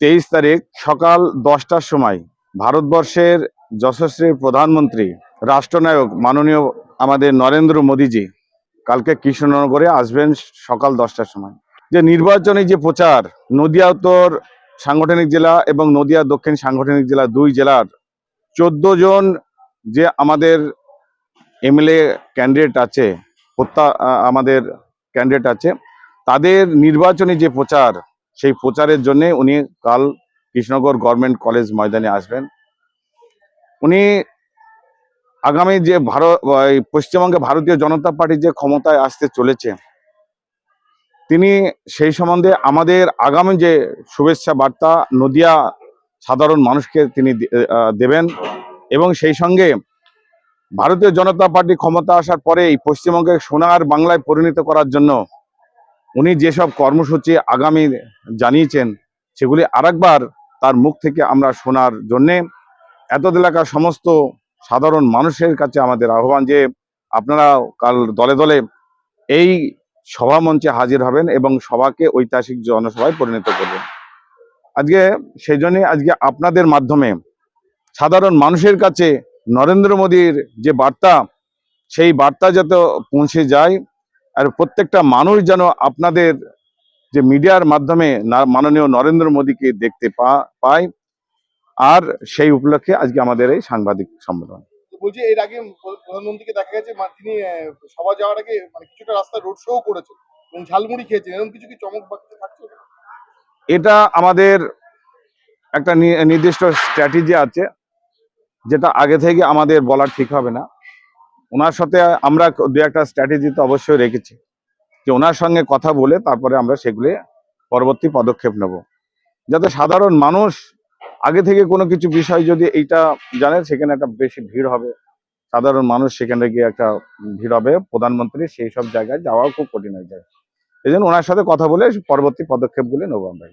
23 তারিখ সকাল 10টার সময় ভারতবর্ষের যশস্বী প্রধানমন্ত্রী রাষ্ট্রনায়ক মাননীয় আমাদের নরেন্দ্র মোদীজি কালকে কৃষ্ণনগরে আসবেন সকাল 10টার সময়। যে নির্বাচনী যে প্রচার, নদিয়া উত্তর সাংগঠনিক জেলা এবং নদিয়া দক্ষিণ সাংগঠনিক জেলা, দুই জেলার 14 জন যে আমাদের এমএলএ ক্যান্ডিডেট আছে, আমাদের ক্যান্ডিডেট আছে, তাদের নির্বাচনী যে প্রচার, সেই প্রচারের জন্য উনি কাল কৃষ্ণনগর গভর্নমেন্ট কলেজ ময়দানে আসবেন। উনি আগামী যে পশ্চিমবঙ্গে ভারতীয় জনতা পার্টি যে ক্ষমতায় আসতে চলেছে, তিনি সেই সম্বন্ধে আমাদের আগামী যে শুভেচ্ছা বার্তা নদিয়া সাধারণ মানুষকে তিনি দেবেন। এবং সেই সঙ্গে ভারতীয় জনতা পার্টি ক্ষমতা আসার পরে এই পশ্চিমবঙ্গে সোনার বাংলায় পরিণত করার জন্য উনি যেসব কর্মসূচি আগামী জানিয়েছেন, সেগুলি আরেকবার তার মুখ থেকে আমরা শোনার জন্যে এতদ এলাকার সমস্ত সাধারণ মানুষের কাছে আমাদের আহ্বান যে আপনারা কাল দলে দলে এই সভা মঞ্চে হাজির হবেন এবং সভাকে ঐতিহাসিক জনসভায় পরিণত করবেন। আজকে সেই জন্য আজকে আপনাদের মাধ্যমে সাধারণ মানুষের কাছে নরেন্দ্র মোদীর যে বার্তা, সেই বার্তা যাতে পৌঁছে যায় আর প্রত্যেকটা মানুষ যেন আপনাদের যে মিডিয়ার মাধ্যমে মাননীয় নরেন্দ্র মোদীকে দেখতে পায়, আর সেই উপলক্ষে আজকে আমাদের এই সাংবাদিক সম্মেলন। বলছি, এর আগে প্রধানমন্ত্রীকে দেখা গেছে তিনি সভা যাওয়ার আগে কিছুটা রাস্তা রোড শো করেছেন এবং ঝালমুড়ি খেয়েছেন, এরকম কিছু কি চমক বা কিছু থাকছে? এটা আমাদের একটা নির্দিষ্ট স্ট্র্যাটেজি আছে, যেটা আগে থেকে আমাদের বলা ঠিক হবে না। ওনার সাথে আমরা দু একটা স্ট্র্যাটেজি তো অবশ্যই রেখেছি, যে ওনার সঙ্গে কথা বলে তারপরে আমরা সেগুলি পরবর্তী পদক্ষেপ নেব, যাতে সাধারণ মানুষ আগে থেকে কোনো কিছু বিষয় যদি এইটা জানে, সেখানে একটা বেশি ভিড় হবে, সাধারণ মানুষ সেখানে গিয়ে একটা ভিড় হবে, প্রধানমন্ত্রী সেই সব জায়গায় যাওয়াও খুব কঠিন হয়ে যায়। এই জন্য ওনার সাথে কথা বলে পরবর্তী পদক্ষেপগুলি নেবো আমরা।